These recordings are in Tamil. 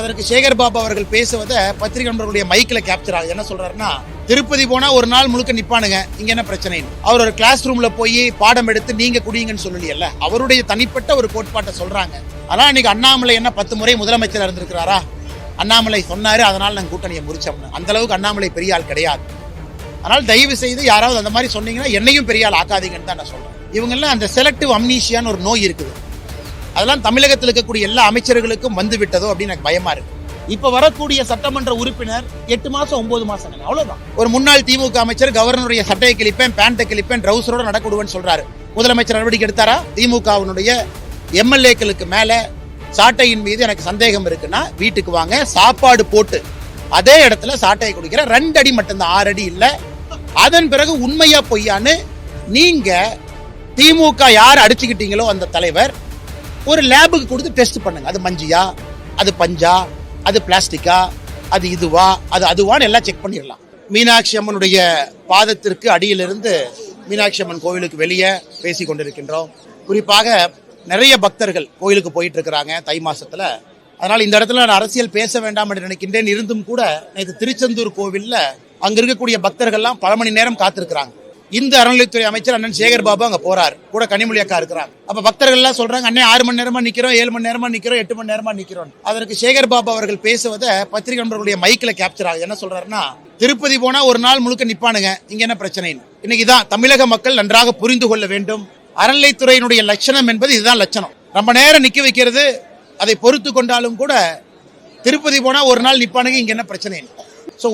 அதற்கு சேகர் பாபு அவர்கள் பேசுவதை பத்திரிகை நண்பர்களுடைய மைக்கில் கேப்சர் ஆகுது. என்ன சொல்றாருன்னா, திருப்பதி போனா ஒரு நாள் முழுக்க நிப்பானுங்க, இங்க என்ன பிரச்சனை? அவர் ஒரு கிளாஸ் ரூம்ல போய் பாடம் எடுத்து நீங்க குடிங்கன்னு சொல்லலையல்ல, அவருடைய தனிப்பட்ட ஒரு கோட்பாட்டை சொல்றாங்க. ஆனா இன்னைக்கு அண்ணாமலை என்ன 10 முறை முதலமைச்சர் இருந்திருக்கிறாரா? அண்ணாமலை சொன்னாரு, அதனால நாங்க கூட்டணியை முறிச்சோம்னு. அந்த அளவுக்கு அண்ணாமலை பெரிய ஆள் கிடையாது. அதனால் தயவு செய்து யாராவது அந்த மாதிரி சொன்னீங்கன்னா என்னையும் பெரிய ஆள் ஆக்காதீங்கன்னு தான் நான் சொல்றேன். இவங்கெல்லாம் அந்த செலக்டிவ் அம்னீஷியான்னு ஒரு நோய் இருக்குது. அதெல்லாம் தமிழகத்தில் இருக்கக்கூடிய எல்லா அமைச்சர்களுக்கும் வந்து விட்டதோ அப்படின்னு எனக்கு பயமா இருக்கு. இப்ப வரக்கூடிய சட்டமன்ற உறுப்பினர் 8 மாசம் 9 மாசம் அவ்வளவுதான். ஒரு முன்னாள் திமுக அமைச்சர் கவர்னருடைய சட்டையை கிழிப்பேன், பேண்ட்டை கிழிப்பேன், ட்ரௌசரோட நடக்கிடுவேன்னு சொல்றாரு. முதலமைச்சர் நடவடிக்கை எடுத்தாரா? திமுகவினுடைய எம்எல்ஏக்களுக்கு மேல சாட்டையின் மீது எனக்கு சந்தேகம் இருக்குன்னா வீட்டுக்கு வாங்க, சாப்பாடு போட்டு அதே இடத்துல சாட்டையை குடிக்கிற 2 அடி மட்டும்தான், 6 அடி இல்ல. அதன் பிறகு உண்மையா பொய்யான்னு நீங்க திமுக யார் அடிச்சுக்கிட்டீங்களோ அந்த தலைவர் ஒரு லேபுக்கு கொடுத்து டெஸ்ட் பண்ணுங்க. அது மஞ்சியா, அது பஞ்சா, அது பிளாஸ்டிக்கா, அது இதுவா, அது அதுவான்னு எல்லாம் செக் பண்ணிடலாம். மீனாட்சி அம்மனுடைய பாதத்திற்கு அடியிலிருந்து மீனாட்சி அம்மன் கோவிலுக்கு வெளியே பேசி கொண்டிருக்கின்றோம். குறிப்பாக நிறைய பக்தர்கள் கோயிலுக்கு போயிட்டு இருக்கிறாங்க தை மாசத்துல. அதனால இந்த இடத்துல நான் அரசியல் பேச வேண்டாம் என்று நினைக்கின்றேன். இருந்தும் கூட நேற்று திருச்செந்தூர் கோவில்ல அங்க இருக்கக்கூடிய பக்தர்கள்லாம் பல மணி நேரம் காத்திருக்கிறாங்க. இந்த அறநிலைத்துறை அமைச்சர் அண்ணன் சேகர் பாபு அங்க போறாரு, கூட கனிமொழி அக்கா இருக்கிறாங்க. அப்ப பக்தர்கள் எல்லாம் சொல்றாங்க, அண்ணே 6 மணி நேரமா நிக்கிறோம், 7 மணி நேரமா நிக்கிறோம், 8 மணி நேரமா நிக்கிறோம். அதற்கு சேகர் பாபு அவர்கள் பேசுவதை பத்திரிகை நண்பர்களுடைய மைக்கில் கேப்சர் ஆகுது. என்ன சொல்றாருன்னா, திருப்பதி போனா ஒரு நாள் முழுக்க நிப்பானுங்க, இங்க என்ன பிரச்சனை? இன்னைக்குதான் தமிழக மக்கள் நன்றாக புரிந்து கொள்ள வேண்டும். அறநிலைத்துறையினுடைய லட்சணம் என்பது இதுதான் லட்சணம். ரொம்ப நேரம் நிக்க வைக்கிறது, அதை பொறுத்து கொண்டாலும் கூட திருப்பதி போனா ஒரு நாள் நிப்பானுங்க, இங்க என்ன பிரச்சனை?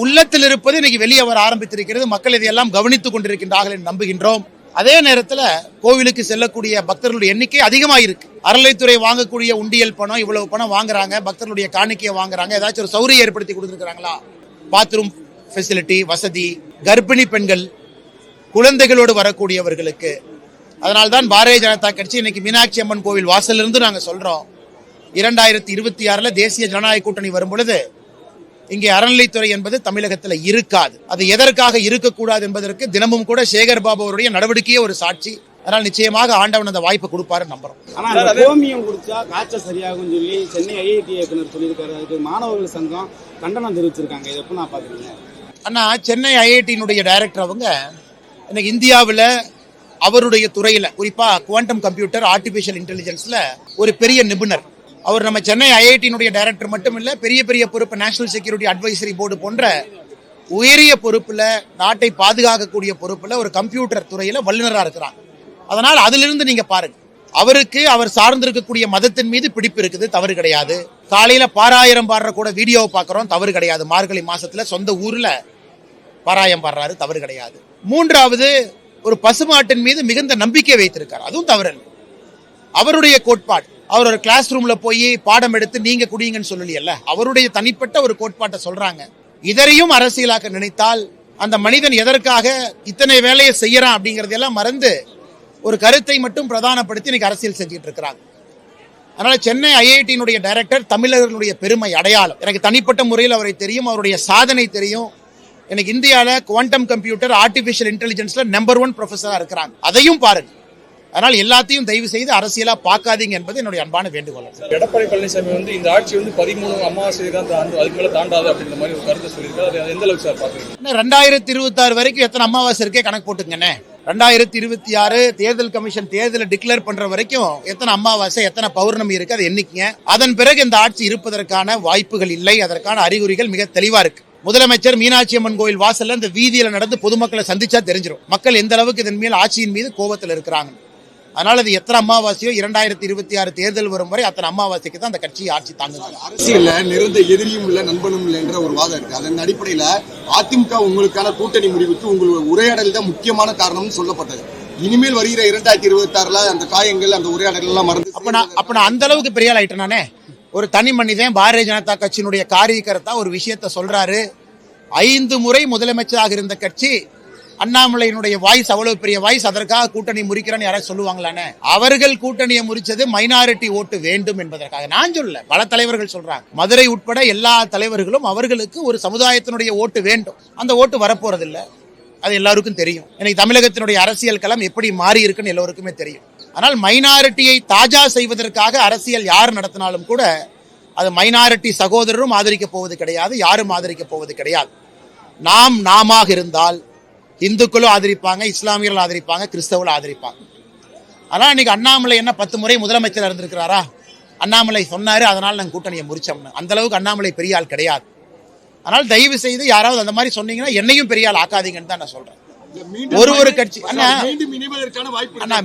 உள்ளத்தில் இருப்பது இன்னைக்கு வெளியே வர ஆரம்பித்திருக்கிறது. மக்கள் இதையெல்லாம் கவனித்துக் கொண்டிருக்கின்றார்கள் என்று நம்புகின்றோம். அதே நேரத்தில் கோவிலுக்கு செல்லக்கூடிய பக்தர்களுடைய எண்ணிக்கை அதிகமாக இருக்கு. அறநிலைத்துறை வாங்கக்கூடிய உண்டியல் பணம், இவ்வளவு பணம் வாங்குறாங்க, பக்தர்களுடைய காணிக்கையை வாங்குறாங்க. ஏதாச்சும் ஒரு சௌகரியம் ஏற்படுத்தி கொடுத்துருக்காங்களா? பாத்ரூம் ஃபெசிலிட்டி, வசதி, கர்ப்பிணி பெண்கள், குழந்தைகளோடு வரக்கூடியவர்களுக்கு. அதனால்தான் பாரதிய ஜனதா கட்சி இன்னைக்கு மீனாட்சி அம்மன் கோவில் வாசலிருந்து நாங்க சொல்றோம், 2026 தேசிய ஜனநாயக கூட்டணி வரும் பொழுது இங்கே அறநிலைத்துறை என்பது தமிழகத்தில் இருக்காது. அது எதற்காக இருக்கக்கூடாது என்பதற்கு தினமும் கூட சேகர் பாபு அவருடைய நடவடிக்கையே ஒரு சாட்சி. அதனால் நிச்சயமாக ஆண்டவன் அந்த வாய்ப்பை கொடுப்பாரு நம்புறோம். ஆனா கோமியம் குடிச்சா காய்ச்சல் சரியாகும் சொல்லி சென்னை ஐஐடி இயக்குனர் சொல்லியிருக்காரு. அதுக்கு மாணவர்கள் சங்கம் கண்டனம் தெரிவிச்சிருக்காங்க. இதை எப்ப நான் பாக்குறீங்க? அண்ணா, சென்னை ஐஐடியினுடைய டைரக்டர் அவங்க இன்னைக்கு இந்தியாவில் அவருடைய துறையில, குறிப்பா குவாண்டம் கம்ப்யூட்டர், ஆர்டிபிஷியல் இன்டெலிஜென்ஸ்ல ஒரு பெரிய நிபுணர். அவர் நம்ம சென்னை ஐஐடியினுடைய டைரக்டர் மட்டும் இல்ல, பெரிய பெரிய பொறுப்பு, நேஷனல் செக்யூரிட்டி அட்வைசரி போர்டு போன்ற உயரிய பொறுப்புல, நாட்டை பாதுகாக்கக்கூடிய பொறுப்புல ஒரு கம்ப்யூட்டர் துறையில வல்லுநரா இருக்கிறாங்க. அதனால் அதிலிருந்து நீங்க பாருங்க, அவருக்கு அவர் சார்ந்திருக்கக்கூடிய மதத்தின் மீது பிடிப்பு இருக்குது, தவறு கிடையாது. காலையில பாராயிரம் பாடுற கூட வீடியோவை பார்க்கிறோம், தவறு கிடையாது. மார்கழி மாசத்துல சொந்த ஊர்ல பாராயம் பாடுறாரு, தவறு கிடையாது. 3வது, ஒரு பசுமாட்டின் மீது மிகுந்த நம்பிக்கை வைத்திருக்கார், அதுவும் தவறு இல்லை. அவருடைய கோட்பாடு, அவர் ஒரு கிளாஸ் ரூம்ல போய் பாடம் எடுத்து நீங்க குடிங்கன்னு சொல்லலையல்ல, அவருடைய தனிப்பட்ட ஒரு கோட்பாட்டை சொல்றாங்க. இதரையும் அரசியலாக்க நினைத்தால் அந்த மனிதன் எதற்காக இத்தனை வேலையை செய்யறான் அப்படிங்கறதெல்லாம் மறந்து ஒரு கருத்தை மட்டும் பிரதானப்படுத்தி இன்னைக்கு அரசியல் செஞ்சுட்டு இருக்கிறாங்க. அதனால சென்னை ஐஐடியினுடைய டைரக்டர் தமிழர்களுடைய பெருமை அடையாளம். எனக்கு தனிப்பட்ட முறையில் அவரை தெரியும், அவருடைய சாதனை தெரியும். எனக்கு இந்தியாவில் குவாண்டம் கம்ப்யூட்டர், ஆர்டிபிஷியல் இன்டெலிஜென்ஸ்ல நம்பர் 1 ப்ரொஃபஸரா இருக்கிறாங்க. அதையும் பாருங்க. அதனால் எல்லாத்தையும் தயவு செய்து அரசியலா பார்க்காதீங்க என்பது என்னுடைய அன்பான வேண்டுகோள். எடப்பாடி பழனிசாமி இந்த ஆட்சி 13 அமாவாசை தான் தாண்டும், அதுக்கு மேல தாண்டாது அப்படின்ற மாதிரி ஒரு கருத்தை சொல்லியிருக்காரு. எந்த அளவுக்கு சார் பாக்குறீங்க? 2026 வரைக்கும் எத்தனை அமாவாசை இருக்கே கணக்கு போட்டுங்கண்ணே. 2026 தேர்தல் கமிஷன் தேர்தலை டிக்ளேர் பண்ற வரைக்கும் எத்தனை அமாவாசை, எத்தனை பௌர்ணமி இருக்கு, அதை எண்ணிக்கங்க. அதன் பிறகு இந்த ஆட்சி இருப்பதற்கான வாய்ப்புகள் இல்லை. அதற்கான அறிகுறிகள் மிக தெளிவா இருக்கு. முதலமைச்சர் மீனாட்சி அம்மன் கோயில் வாசல்ல இந்த வீதியில நடந்து பொதுமக்களை சந்திச்சா தெரிஞ்சிடும் மக்கள் எந்த அளவுக்கு இதன் மேல் ஆட்சியின் மீது கோபத்தில் இருக்கிறாங்க. அதனால அது எத்தனை அமாவாசையோ 2026 தேர்தல் வரும் வரை அத்தனை அமாவாசைக்கு தான் அந்த கட்சி ஆட்சி தாங்குது. அரசியல்ல நிறைந்த எதிரியும் இல்ல நண்பனும் இல்லை என்ற ஒரு வாதம் இருக்கு. அதன் அடிப்படையில அதிமுக உங்களுக்கான கூட்டணி முடிவுக்கு உங்களுடைய உரையாடல் தான் முக்கியமான காரணம்னு சொல்லப்பட்டது. இனிமேல் வருகிற 2026 அந்த காயங்கள், அந்த உரையாடல் எல்லாம் மறந்து அப்ப நான் அந்த அளவுக்கு பெரிய ஆள் ஆயிட்டேன் நானே. ஒரு தனி மனிதன் பாரதிய ஜனதா கட்சியினுடைய காரியகர்த்தா ஒரு விஷயத்த சொல்றாரு. 5 முறை முதலமைச்சராக இருந்த கட்சி, அண்ணாமலையினுடைய வாய்ஸ் அவ்வளவு பெரிய வாய்ஸ், அதற்காக கூட்டணி முறிக்கிறான்னு யாராவது சொல்லுவாங்களானே? அவர்கள் கூட்டணியை முறிச்சது மைனாரிட்டி ஓட்டு வேண்டும் என்பதற்காக. நான் சொல்ல, பல தலைவர்கள் சொல்றாங்க. மதுரை உட்பட எல்லா தலைவர்களும் அவர்களுக்கு ஒரு சமுதாயத்தினுடைய ஓட்டு வேண்டும். அந்த ஓட்டு வரப்போறதில்லை, அது எல்லாருக்கும் தெரியும். எனக்கு தமிழகத்தினுடைய அரசியல் களம் எப்படி மாறி இருக்குன்னு எல்லோருக்குமே தெரியும். ஆனால் மைனாரிட்டியை தாஜா செய்வதற்காக அரசியல் யார் நடத்தினாலும் கூட அது மைனாரிட்டி சகோதரரும் ஆதரிக்க போவது கிடையாது, யாரும் ஆதரிக்க போவது கிடையாது. நாம இருந்தால் இந்துக்களும் ஆதரிப்பாங்க, இஸ்லாமியர்கள் ஆதரிப்பாங்க, கிறிஸ்தவர்கள் ஆதரிப்பாங்க. ஆனால் இன்னைக்கு அண்ணாமலை என்ன 10 முறை முதலமைச்சர் இருந்திருக்கிறாரா? அண்ணாமலை சொன்னாரு, அதனால நாங்கள் கூட்டணியை முறிச்சோம்னு. அந்த அளவுக்கு அண்ணாமலை பெரிய ஆள் கிடையாது. அதனால் தயவு செய்து யாராவது அந்த மாதிரி சொன்னீங்கன்னா என்னையும் பெரிய ஆள் ஆக்காதீங்கன்னு தான் நான் சொல்றேன். ஒரு கட்சி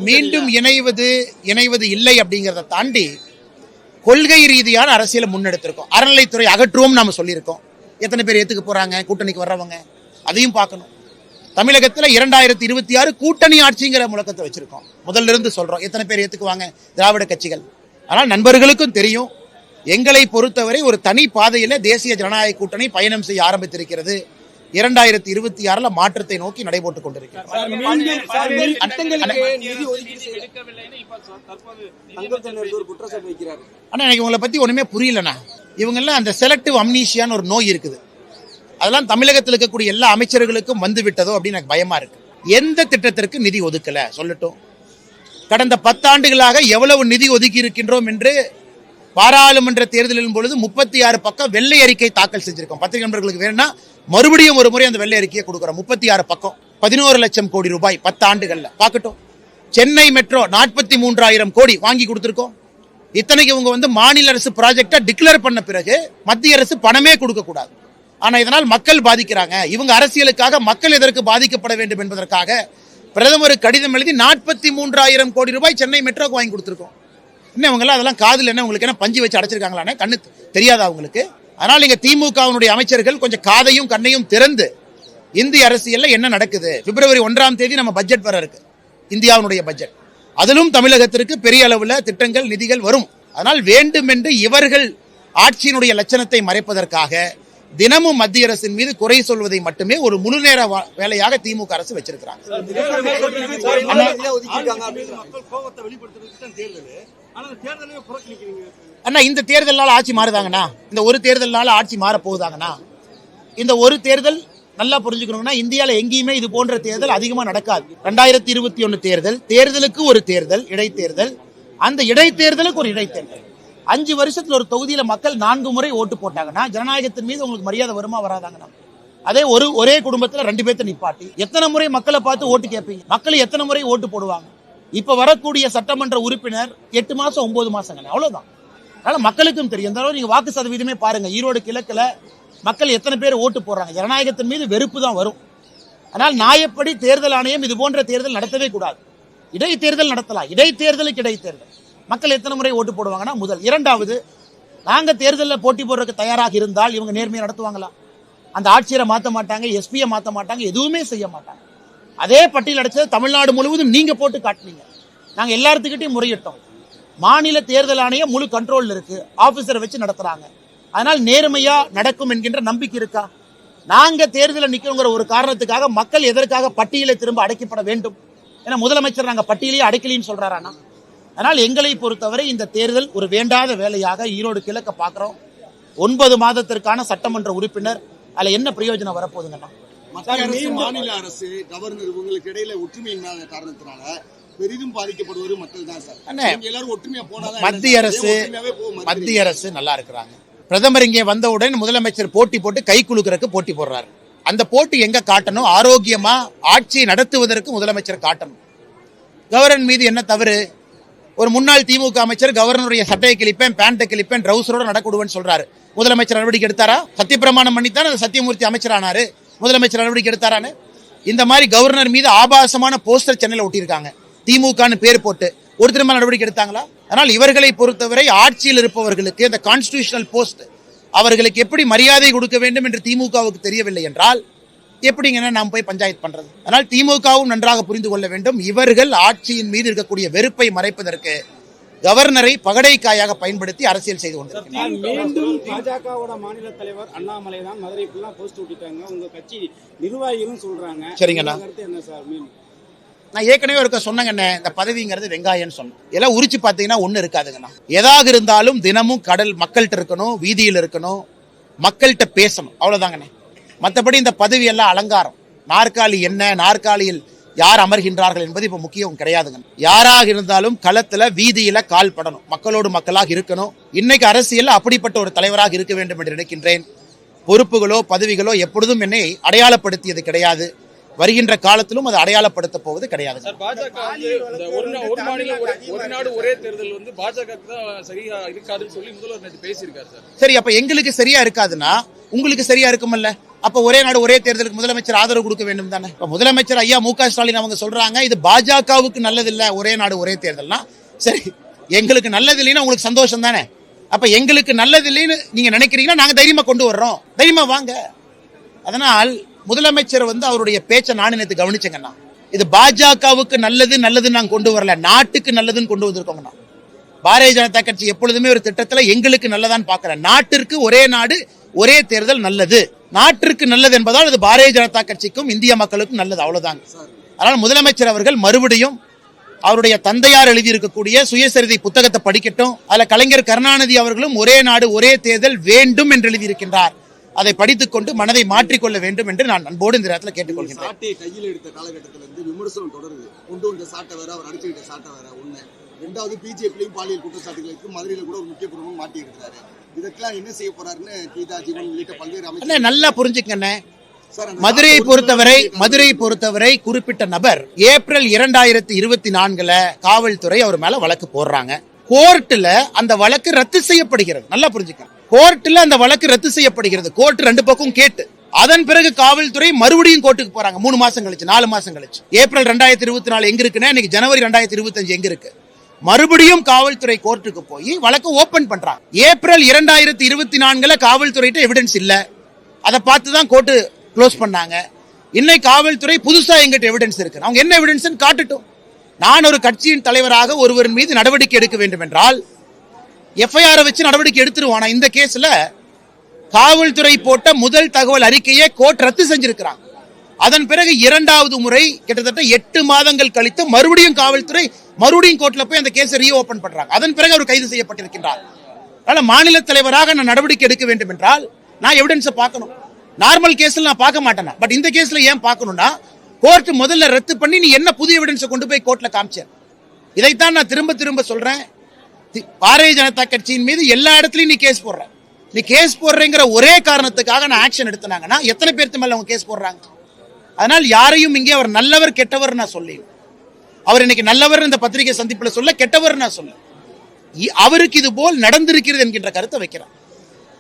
மீண்டும் இணைவது இல்லை அப்படிங்கிறத தாண்டி கொள்கை ரீதியான அரசியலை முன்னெடுத்திருக்கோம். அறநிலைத்துறை அகற்றுவோம் நாம சொல்லியிருக்கோம். எத்தனை பேர் ஏத்துக்க போறாங்க கூட்டணிக்கு வர்றவங்க, அதையும் பார்க்கணும். தமிழகத்துல 2026 கூட்டணி ஆட்சிங்கிற முழக்கத்தை வச்சிருக்கோம். முதல்ல இருந்து சொல்றோம், எத்தனை பேர் ஏத்துக்குவாங்க திராவிட கட்சிகள். ஆனால் நண்பர்களுக்கும் தெரியும், எங்களை பொறுத்தவரை ஒரு தனி பாதையில தேசிய ஜனநாயக கூட்டணி பயணம் செய்ய ஆரம்பித்திருக்கிறது. 2026 மாற்றத்தை நோக்கி நடைபோட்டுக் கொண்டிருக்கிறது. ஆனா எனக்கு உங்களை பத்தி ஒண்ணுமே புரியலண்ணா. இவங்கெல்லாம் அந்த செலக்டிவ் அம்னீஷியான்னு ஒரு நோய் இருக்குது. அதெல்லாம் தமிழகத்தில் இருக்கக்கூடிய எல்லா அமைச்சர்களுக்கும் வந்து விட்டதோ அப்படின்னு எனக்கு பயமா இருக்கு. எந்த திட்டத்திற்கு நிதி ஒதுக்கல சொல்லட்டும். கடந்த 10 ஆண்டுகளாக எவ்வளவு நிதி ஒதுக்கி இருக்கின்றோம் என்று பாராளுமன்ற தேர்தலின் பொழுது 36 பக்கம் வெள்ளை அறிக்கை தாக்கல் செஞ்சிருக்கோம். பத்திரிகை நண்பர்களுக்கு வேணும்னா மறுபடியும் ஒரு முறை அந்த வெள்ளை அறிக்கையை கொடுக்கிறோம். 36 பக்கம், 11 லட்சம் கோடி ரூபாய் 10 ஆண்டுகள்ல பார்க்கட்டும். சென்னை மெட்ரோ 43,000 கோடி வாங்கி கொடுத்திருக்கோம். இத்தனைக்கு இவங்க மாநில அரசு ப்ராஜெக்டா டிக்ளேர் பண்ண பிறகு மத்திய அரசு பணமே கொடுக்க கூடாது. ஆனா இதனால் மக்கள் பாதிக்கிறாங்க. இவங்க அரசியலுக்காக மக்கள் எதற்கு பாதிக்கப்பட வேண்டும் என்பதற்காக பிரதமர் கடிதம் எழுதி 43,000 கோடி ரூபாய் சென்னை மெட்ரோக்கு வாங்கி கொடுத்திருக்கோம். என்ன இவங்க அதெல்லாம் காதில் என்ன உங்களுக்கு என்ன பஞ்சு வச்சு அடைச்சிருக்காங்களானே, கண்ணு தெரியாதா உங்களுக்கு? அதனால் நீங்க திமுகவினுடைய அமைச்சர்கள் கொஞ்சம் காதையும் கண்ணையும் திறந்து இந்திய அரசியல்ல என்ன நடக்குது. பிப்ரவரி 1ஆம் தேதி நம்ம பட்ஜெட் வர இருக்கு, இந்தியாவுடைய பட்ஜெட். அதிலும் தமிழகத்திற்கு பெரிய அளவுல திட்டங்கள் நிதிகள் வரும். அதனால் வேண்டுமென்று இவர்கள் ஆட்சியினுடைய லட்சணத்தை மறைப்பதற்காக தினமும் மத்திய அரசின் மீது குறை சொல்வதை மட்டுமே ஒரு முழு நேர வேலையாக திமுக அரசு வச்சிருக்கிறாங்க. அண்ணா இந்த தேர்தலால ஆட்சி மாறுதாங்கண்ணா, இந்த ஒரு தேர்தலால ஆட்சி மாற போகுதாங்கண்ணா. இந்த ஒரு தேர்தல் நல்லா புரிஞ்சுக்கணும்னா இந்தியாவில் எங்கேயுமே இது போன்ற தேர்தல் அதிகமா நடக்காது. 2021 தேர்தலுக்கு ஒரு தேர்தல், இடைத்தேர்தல். அந்த இடைத்தேர்தலுக்கு ஒரு இடைத்தேர்தல். 5 வருஷத்துல ஒரு தொகுதியில மக்கள் 4 முறை ஓட்டு போட்டாங்கன்னா ஜனநாயகத்தின் மீது உங்களுக்கு மரியாதை வருமா வராதாங்கண்ணா? அதே ஒரே குடும்பத்துல 2 பேர்த்த நிப்பாட்டி எத்தனை முறை மக்களை பார்த்து ஓட்டு கேட்பீங்க? மக்கள் எத்தனை முறை ஓட்டு போடுவாங்க? இப்ப வரக்கூடிய சட்டமன்ற உறுப்பினர் 8 மாசம் 9 மாசங்க, அவ்வளவுதான். அதனால மக்களுக்கும் தெரியும். இந்த நீங்க வாக்கு சதவீதமே பாருங்க, ஈரோடு கிழக்குல மக்கள் எத்தனை பேர் ஓட்டு போடுறாங்க. ஜனநாயகத்தின் மீது வெறுப்பு தான் வரும். ஆனால் நியாயப்படி தேர்தல் ஆணையம் இது போன்ற தேர்தல் நடத்தவே கூடாது. இடைத்தேர்தல் நடத்தலாம். இடைத்தேர்தலுக்கு இடைத்தேர்தல் மக்கள் எத்தனை முறை ஓட்டு போடுவாங்கன்னா முதல். இரண்டாவது, நாங்க தேர்தலில் போட்டி போடுறதுக்கு தயாராக இருந்தால் இவங்க நேர்மையை நடத்துவாங்களா? அந்த ஆட்சியரை மாற்ற மாட்டாங்க, எஸ்பியை மாற்ற மாட்டாங்க, எதுவுமே செய்ய மாட்டாங்க. அதே பட்டியல் அடைச்சது தமிழ்நாடு முழுவதும் நீங்க போட்டு காட்டினீங்க. நாங்க எல்லாத்துக்கிட்டையும் முறையிட்டோம். மாநில தேர்தல் ஆணையம் முழு கண்ட்ரோல் இருக்கு, ஆபீசரை வச்சு நடத்துறாங்க. அதனால் நேர்மையா நடக்கும் என்கின்ற நம்பிக்கை இருக்கா? நாங்க தேர்தலில் நிற்கிறோங்கிற ஒரு காரணத்துக்காக மக்கள் எதற்காக பட்டியலை திரும்ப அடைக்கப்பட வேண்டும்? ஏன்னா முதலமைச்சர் நாங்க பட்டியலையே அடைக்கலின்னு சொல்றாரானா? அதனால் எங்களை பொறுத்தவரை இந்த தேர்தல் ஒரு வேண்டாத வேலையாக ஈரோடு கிழக்க பார்க்கிறோம். 9 மாதத்திற்கான சட்டமன்ற உறுப்பினர், அதுல என்ன பிரயோஜனம் வரப்போகுதுங்கன்னா? மாநில அரசு கவர்னர் உங்களுக்கு இடையில ஒற்றுமையின்மையான காரணத்தினால பெரிதும் பாதிக்கப்படுவது மக்கள் தான் சார். எல்லாரும் ஒற்றுமையா போனாதான். மத்திய அரசு நல்லா இருக்கிறாங்க. பிரதமர் இங்கே வந்தவுடன் முதலமைச்சர் போட்டி போட்டு கை குலுக்கிறதுக்கு போட்டி போடுறாரு. அந்த போட்டி எங்க காட்டணும்? ஆரோக்கியமா ஆட்சியை நடத்துவதற்கு முதலமைச்சர் காட்டணும். கவர்னர் மீது என்ன தவறு? ஒரு முன்னாள் திமுக அமைச்சர் கவர்னருடைய சட்டையை கிழிப்பேன், பேண்டை கிழிப்பேன், ட்ரௌசரோட நடக்கூடுவேன்னு சொல்றாரு. முதலமைச்சர் நடவடிக்கை எடுத்தாரா? சத்தியப்பிரமாணம் பண்ணித்தான் சத்தியமூர்த்தி அமைச்சரானாரு. முதலமைச்சர் நடவடிக்கை எடுத்தாரான்னு? இந்த மாதிரி கவர்னர் மீது ஆபாசமான போஸ்டர் சென்னையில் ஒட்டியிருக்காங்க, திமுகன்னு பேர் போட்டு. ஒருத்தர் மேல நடவடிக்கை எடுத்தாங்களா? ஆனால் இவர்களை பொறுத்தவரை ஆட்சியில் இருப்பவர்களுக்கு இந்த கான்ஸ்டிடியூஷனல் போஸ்ட் அவர்களுக்கு எப்படி மரியாதை கொடுக்க வேண்டும் என்று திமுகவுக்கு தெரியவில்லை என்றால் எப்படிங்க நாம் போய் பஞ்சாயத்து பண்றது? அதனால் திமுகவும் நன்றாக புரிந்து கொள்ள வேண்டும், இவர்கள் ஆட்சியின் மீது இருக்கக்கூடிய வெறுப்பை மறைப்பதற்கு கவர்னரை பகடைக்காயாக பயன்படுத்தி அரசியல் செய்து கொண்டிருக்கிறார். மீண்டும் பாஜகவோட மாநில தலைவர் அண்ணாமலை தான் மதுரைக்குலாம் போஸ்ட் ஓட்டிட்டாங்க, உங்க கட்சி நிர்வாகிகளும் சொல்றாங்க. சரிங்கண்ணா, என்ன சார்? நான் ஏற்கனவே இருக்க சொன்னங்கண்ணே, இந்த பதவிங்கிறது வெங்காயம்னு சொன்னேன். எல்லாம் உரிச்சு பார்த்தீங்கன்னா ஒண்ணு இருக்காதுங்கண்ணா. எதாக இருந்தாலும் தினமும் மக்கள்கிட்ட இருக்கணும், வீதியில் இருக்கணும், மக்கள்கிட்ட பேசணும், அவ்வளவுதாங்கண்ணே. மற்றபடி இந்த பதவி எல்லாம் அலங்காரம். நாற்காலி என்ன, நாற்காலியில் யார் அமர்கின்றார்கள் என்பது இப்ப முக்கியம் கிடையாதுங்க. யாராக இருந்தாலும் களத்துல வீதியில கால் படணும், மக்களோடு மக்களாக இருக்கணும். இன்னைக்கு அரசியல் அப்படிப்பட்ட ஒரு தலைவராக இருக்க வேண்டும் என்று நினைக்கின்றேன். பொறுப்புகளோ பதவிகளோ எப்பொழுதும் என்னை அடையாளப்படுத்தியது கிடையாது, வருகின்ற காலத்திலும் அது அடையாளப்படுத்த போவது கிடையாது. பாஜக ஒரு மாநிலம் ஒரு நாடு ஒரே தேர்தல் வந்து பாஜக தான் சரியா இருக்காதுன்னு சொல்லி முதல்வர் நேற்று பேசியிருக்காரு சார். சரி, அப்ப எங்களுக்கு சரியா இருக்காதுன்னா உங்களுக்கு சரியா இருக்குமல்ல? அப்ப ஒரே நாடு ஒரே தேர்தலுக்கு முதலமைச்சர் ஆதரவு கொடுக்க வேண்டும் தானே? இப்ப முதலமைச்சர் ஐயா மு.க. ஸ்டாலின் அவங்க சொல்றாங்க இது பாஜகவுக்கு நல்லதில்லை ஒரே நாடு ஒரே தேர்தல்னா, சரி எங்களுக்கு நல்லது இல்லைன்னா உங்களுக்கு சந்தோஷம் தானே? அப்ப எங்களுக்கு நல்லது இல்லைன்னு நீங்க நினைக்கிறீங்கன்னா நாங்க தைரியமா கொண்டு வர்றோம், தைரியமா வாங்க. அதனால் முதலமைச்சர் அவருடைய பேச்சை நான் நேற்று கவனிச்சேங்கண்ணா. இது பாஜகவுக்கு நல்லது நல்லதுன்னு நாங்க கொண்டு வரல, நாட்டுக்கு நல்லதுன்னு கொண்டு வந்திருக்கோங்கண்ணா. பாரதிய ஜனதா கட்சி எப்பொழுதுமே ஒரு திட்டத்துல எங்களுக்கு நல்லதான் பாக்குற, நாட்டிற்கு ஒரே நாடு ஒரே தேர்தல் நல்லது, நாட்டிற்கு நல்லது என்பதால் அது பாரதிய ஜனதா கட்சிக்கும் இந்திய மக்களுக்கும் நல்லது, அவ்வளவுதாங்க. அதனால் முதலமைச்சர் அவர்கள் மறுபடியும் அவருடைய தந்தையார் எழுதியிருக்கக்கூடிய சுயசரிதை புத்தகத்தை படிக்கட்டும். அதுல கலைஞர் கருணாநிதி அவர்களும் ஒரே நாடு ஒரே தேர்தல் வேண்டும் என்று எழுதியிருக்கின்றார். அதை படித்துக் கொண்டு மனதை மாற்றிக்கொள்ள வேண்டும் என்று நான் அன்போடு இந்த நேரத்தில் கேட்டுக்கொள்கிறேன். சாட்டையை கையில் எடுத்த காலகட்டத்தில் இருந்து விமர்சனம் தொடருது. கொண்டு வந்த சாட்டை வேற, அவர் அடிச்சுக்கிட்ட சாட்டை வேற. ஒண்ணு. ரெண்டாவது, பிஜேபியிலையும் பாலியல் குற்றச்சாட்டுகளுக்கு மதுரையில் கூட ஒரு முக்கிய குடும்பம் மாட்டி இருக்கிறாரு. இதற்கெல்லாம் என்ன செய்ய போறாருன்னு கீதா ஜீவன் உள்ளிட்ட பல்வேறு அமைச்சர் நல்லா புரிஞ்சுக்கண்ணே. மதுரையை பொறுத்தவரை குறிப்பிட்ட நபர் ஏப்ரல் 2024 காவல்துறை அவர் மேல வழக்கு போடுறாங்க. கோர்ட்ல அந்த வழக்கு ரத்து செய்யப்படுகிறது. நல்லா புரிஞ்சுக்க, கோர்ட்ல அந்த வழக்கு ரத்து செய்யப்படுகிறது. கோர்ட் ரெண்டு பக்கம் கேட்டு அதன் பிறகு காவல்துறை மறுபடியும் கோர்ட்டுக்கு போறாங்க 3 மாசம் கழிச்சு 4 மாசம் கழிச்சு. ஏப்ரல் 2024 எங்க இருக்குன்னா இன்னைக்கு ஜனவரி 2025 எங்க இருக்கு? மறுபடியும் காவல்துறை கோர்ட்டுக்கு போய் வழக்கு ஓபன் பண்றாங்க. ஏப்ரல் 2024 காவல்துறையிட்ட எவிடன்ஸ் இல்ல, அதை பார்த்துதான் கோர்ட்டு க்ளோஸ் பண்ணாங்க. இன்னைக்கு காவல்துறை புதுசா எங்கிட்ட எவிடன்ஸ் இருக்கு, அவங்க என்ன எவிடன்ஸ் காட்டட்டும். நான் ஒரு கட்சியின் தலைவராக ஒருவரின் மீது நடவடிக்கை எடுக்க வேண்டும் என்றால் எஃப்ஐஆர் வச்சு நடவடிக்கை எடுத்துருவானா? இந்த கேஸ்ல காவல்துறை போட்ட முதல் தகவல் அறிக்கையை கோர்ட் ரத்து செஞ்சிருக்கிறாங்க. அதன் பிறகு இரண்டாவது முறை கிட்டத்தட்ட 8 மாதங்கள் கழித்து மறுபடியும் காவல்துறை மறுபடியும் கோர்ட்ல போய் அந்த கேஸை ரீஓபன் பண்றாங்க. அதன் பிறகு அவர் கைது செய்யப்பட்டிருக்கின்றார். அதனால மாநில தலைவராக நான் நடவடிக்கை எடுக்க வேண்டும் என்றால் நான் எவிடன்ஸை பார்க்கணும். நார்மல் கேஸ்ல நான் பார்க்க மாட்டேன். பட் இந்த கேஸ்ல ஏன் பார்க்கணும்னா கோர்ட் முதல்ல ரத்து பண்ணி நீ என்ன புதிய எவிடன்ஸை கொண்டு போய் கோர்ட்ல காமிச்சேன். இதைத்தான் நான் திரும்ப திரும்ப சொல்றேன். பாரதிய ஜனதா கட்சியின் மீது எல்லா இடத்துலயும் நீ கேஸ் போடுற, நீ கேஸ் போடுறேங்கிற ஒரே காரணத்துக்காக நான் ஆக்ஷன் எடுத்தாங்கன்னா எத்தனை பேருக்கு மேல அவங்க கேஸ் போடுறாங்க? அதனால் யாரையும் இங்கே அவர் நல்லவர் கெட்டவர் நான் சொல்லி, அவர் இன்னைக்கு நல்லவர் இந்த பத்திரிகை சந்திப்புல சொல்ல, கெட்டவர் நான் சொல்ல, அவருக்கு இது போல் நடந்திருக்கிறது என்கின்ற கருத்தை வைக்கிறார்.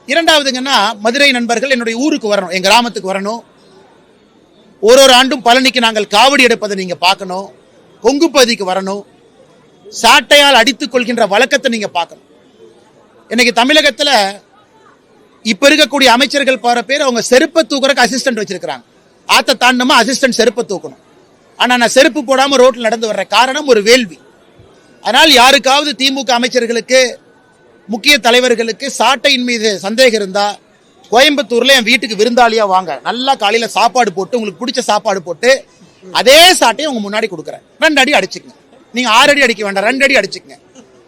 இரண்டாவதுங்கன்னா மதுரை நண்பர்கள் என்னுடைய ஊருக்கு வரணும், என் கிராமத்துக்கு வரணும். ஒரு ஆண்டும் பழனிக்கு நாங்கள் காவடி எடுப்பதை நீங்க பார்க்கணும். கொங்கு பகுதிக்கு வரணும். சாட்டையால் அடித்துக் கொள்கின்ற வழக்கத்தை நீங்க பார்க்கணும். இன்னைக்கு தமிழகத்துல இப்ப இருக்கக்கூடிய அமைச்சர்கள் பாரு பேர் அவங்க செருப்பை தூக்குறதுக்கு அசிஸ்டன்ட் வச்சிருக்காங்க. ஆத்த தாண்டமா அசிஸ்டன்ட் செருப்பை தூக்கணும். ஆனா நான் செருப்பு போடாம ரோட்ல நடந்து வர்ற காரணம் ஒரு வேள்வி. அதனால் யாருக்காவது திமுக அமைச்சர்களுக்கு முக்கிய தலைவர்களுக்கு சாட்டையின் மீது சந்தேகம் இருந்தா கோயம்புத்தூர்ல என் வீட்டுக்கு விருந்தாளியா வாங்க, நல்லா காலையில சாப்பாடு போட்டு உங்களுக்கு பிடிச்ச சாப்பாடு போட்டு அதே சாட்டையை உங்க முன்னாடி கொடுக்குறேன். 2 அடி அடிச்சுக்கங்க. நீங்க 6 அடி அடிக்க வேண்டாம், 2 அடி அடிச்சுக்கங்க.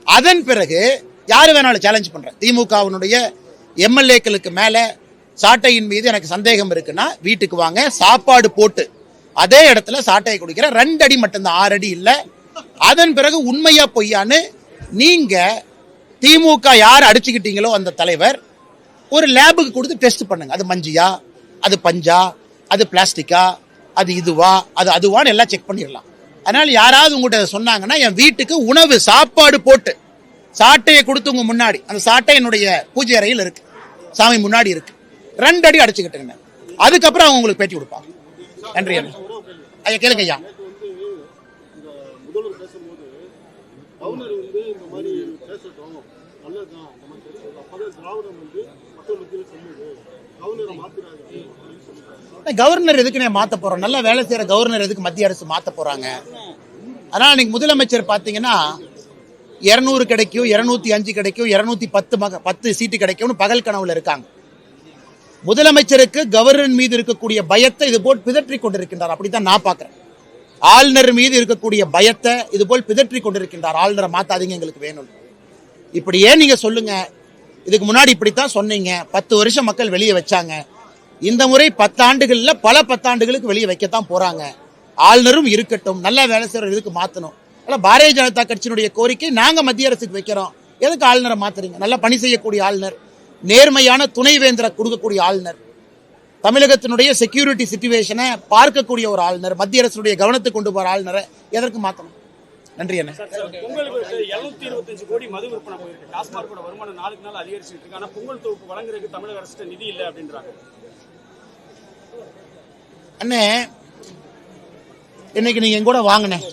அதன் பிறகு யாரு வேணாலும் சேலஞ்ச் பண்றேன். திமுகவினுடைய எம்எல்ஏக்களுக்கு மேல சாட்டையின் மீது எனக்கு சந்தேகம் இருக்குன்னா வீட்டுக்கு வாங்க, சாப்பாடு போட்டு அதே இடத்துல சாட்டையை குடிக்கிறேன். 2 அடி மட்டும்தான், 6 அடி இல்ல. அதன் பிறகு உண்மையா பொய்யான்னு நீங்க திமுக யார் அடிச்சுக்கிட்டீங்களோ அந்த தலைவர் ஒரு லேபுக்கு கொடுத்து டெஸ்ட் பண்ணுங்க. அது மஞ்சியா, அது பஞ்சா, அது பிளாஸ்டிக்கா, அது இதுவா, அது அதுவான்னு எல்லாம் செக் பண்ணிடலாம். அதனால யாராவது உங்கள்கிட்ட சொன்னாங்கன்னா என் வீட்டுக்கு உணவு சாப்பாடு போட்டு சாட்டையை கொடுத்து உங்க முன்னாடி, அந்த சாட்டை என்னுடைய பூஜை அறையில் இருக்கு, சாமி முன்னாடி இருக்கு, 2 அடி அடிச்சுக்கிட்டுங்க. அதுக்கப்புறம் அவங்க உங்களுக்கு பேட்டி கொடுப்பாங்க. நன்றி ஐயா. கேளுங்க ஐயா. கவர்னர் எதுக்கு மாத்த போறோம்? நல்லா வேலை செய்யற கவர்னர் எதுக்கு மத்திய அரசு மாத்த போறாங்க? அதனால நீங்க முதலமைச்சர் பாத்தீங்கன்னா 200 கிடைக்கும், 205 கிடைக்கும், 210 சீட்டு கிடைக்கும்னு பகல் கனவுல இருக்காங்க. முதலமைச்சருக்கு கவர்னர் மீது இருக்கக்கூடிய பயத்தை இது போல் பிதற்றி கொண்டிருக்கின்றார். அப்படித்தான் நான் பாக்குறேன். ஆளுநர் மீது இருக்கக்கூடிய பயத்தை இது போல் பிதற்றி கொண்டிருக்கின்றார். ஆளுநரை மாத்தாதீங்க, எங்களுக்கு வேணும். இப்படியே நீங்க சொல்லுங்க. இதுக்கு முன்னாடி இப்படித்தான் சொன்னீங்க. 10 வருஷம் மக்கள் வெளியே வச்சாங்க. இந்த முறை 10 ஆண்டுகள்ல பல 10 ஆண்டுகளுக்கு வெளியே வைக்கத்தான் போறாங்க. ஆளுநரும் இருக்கட்டும், நல்லா வேலை செய்யற இதுக்கு மாற்றணும். அதனால் பாரதிய ஜனதா கட்சியினுடைய கோரிக்கை நாங்கள் மத்திய அரசுக்கு வைக்கிறோம். எதுக்கு ஆளுநரை மாத்துறீங்க? நல்லா பணி செய்யக்கூடிய ஆளுநர், நேர்மையான துணைவேந்தரை கொடுக்கக்கூடிய ஆளுநர், தமிழகத்தினுடைய செக்யூரிட்டி சிச்சுவேஷனை பார்க்கக்கூடிய ஒரு ஆளுநர், மத்திய அரசுடைய கவனத்துக்கு கொண்டு போகிற ஆளுநரை எதற்கு மாற்றணும்? நன்றி. என்ன பொங்கலுக்கு 725 கோடி மது விற்பனை போயிருக்கு. டாஸ்மார்க்கோட வருமானம் நாளுக்கு நாள் அதிகரிச்சுட்டு இருக்கு. ஆனா பொங்கல் தொகுப்பு வழங்குறதுக்கு தமிழக அரசு நிதி இல்லை அப்படின்றாங்க. அண்ணே, இன்னைக்கு நீங்க எங்கூட வாங்கினேன்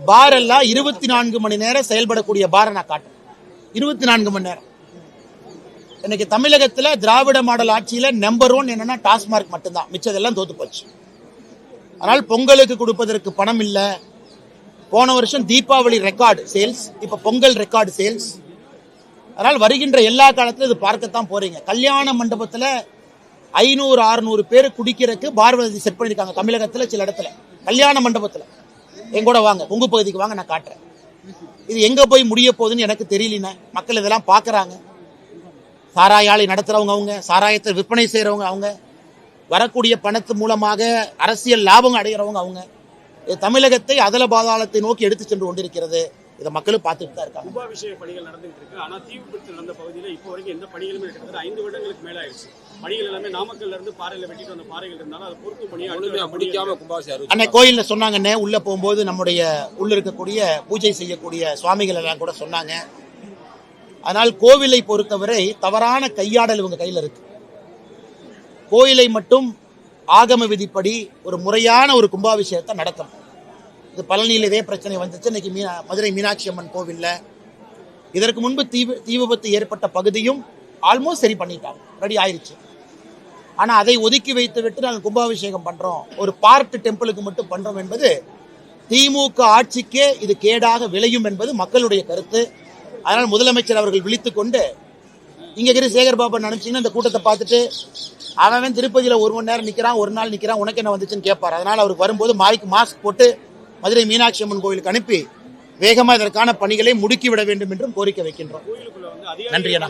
பார் எல்லாம் 24 மணி நேரம் செயல்படக்கூடிய பாரை நான் காட்டேன். 24 மணி நேரம். இன்னைக்கு தமிழகத்தில் திராவிட மாடல் ஆட்சியில் நம்பர் 1 என்னன்னா டாஸ்மார்க் மட்டும்தான். மிச்சதெல்லாம் தோத்து போச்சு. ஆனால் பொங்கலுக்கு கொடுப்பதற்கு பணம் இல்லை. போன வருஷம் தீபாவளி ரெக்கார்டு சேல்ஸ், இப்ப பொங்கல் ரெக்கார்டு சேல்ஸ். அதனால் வருகின்ற எல்லா காலத்திலும் இது பார்க்கத்தான் போறீங்க. கல்யாண மண்டபத்தில் 500-600 பேர் குடிக்கிறதுக்கு பார் வசதி செட் பண்ணியிருக்காங்க தமிழகத்தில் சில இடத்துல. கல்யாண மண்டபத்தில் எங்கூட வாங்க, உங்க பகுதிக்கு வாங்க, நான் காட்டுறேன். இது எங்க போய் முடிய போகுதுன்னு எனக்கு தெரியலண்ணே. மக்கள் இதெல்லாம் பார்க்கறாங்க. சாராய ஆலை நடத்துறவங்க அவங்க, சாராயத்தை விற்பனை செய்யறவங்க அவங்க, வரக்கூடிய பணத்து மூலமாக அரசியல் லாபம் அடைகிறவங்க அவங்க. தமிழகத்தை அதல பாதாளத்தை நோக்கி எடுத்து சென்று கொண்டிருக்கிறது. இதை மக்களும் பார்த்துட்டு தான் இருக்காங்க. கும்பாபிஷேக பணிகள் நடந்துட்டு இருக்கு. ஆனா தீ விபத்து நடந்த பகுதியில் இப்போ வரைக்கும் எந்த பணிகளுமே கிட்டத்தட்ட 5 வருடங்களுக்கு மேல ஆயிடுச்சு. பணிகள் எல்லாமே நாமக்கல்ல இருந்து பாறையில வெட்டிட்டு வந்த பாறைகள் இருந்தாலும் அதை பொறுப்பு பணியை முடிக்காம கும்பாபிஷேகம். அன்னை கோயில்ல சொன்னாங்கன்னே, உள்ள போகும்போது நம்முடைய உள்ள இருக்கக்கூடிய பூஜை செய்யக்கூடிய சுவாமிகள் எல்லாம் கூட சொன்னாங்க. அதனால் கோவிலை பொறுத்தவரை தவறான கையாடல் இவங்க கையில் இருக்கு. கோயிலை மட்டும் ஆகம விதிப்படி ஒரு முறையான ஒரு கும்பாபிஷேகத்தை நடத்தணும். இது பழனியில் இதே பிரச்சனை வந்துச்சு. இன்னைக்கு மதுரை மீனாட்சி அம்மன் கோவில்ல இதற்கு முன்பு தீ விபத்து ஏற்பட்ட பகுதியும் ஆல்மோஸ்ட் சரி பண்ணிட்டாங்க, ரெடி ஆயிடுச்சு. ஆனா அதை ஒதுக்கி வைத்து விட்டு நாங்கள் கும்பாபிஷேகம் பண்றோம், ஒரு பார்ட் டெம்பிளுக்கு மட்டும் பண்றோம் என்பது திமுக ஆட்சிக்கே இது கேடாக விளையும் என்பது மக்களுடைய கருத்து. அதனால் முதலமைச்சர் அவர்கள் விழித்துக் கொண்டு, இங்க இருக்கிற சேகர் பாபா நினைச்சீங்கன்னா இந்த கூட்டத்தை பார்த்துட்டு அவன் திருப்பதியில் 1 மணி நேரம் நிற்கிறான், ஒரு நாள் நிற்கிறான், உனக்கு என்ன வந்துச்சுன்னு கேட்பார். அதனால் அவருக்கு வரும்போது மாஸ்க் போட்டு மதுரை மீனாட்சி அம்மன் கோயிலுக்கு அனுப்பி வேகமாக இதற்கான பணிகளை முடுக்கிவிட வேண்டும் என்றும் கோரிக்கை வைக்கின்றோம். நன்றி அண்ணா.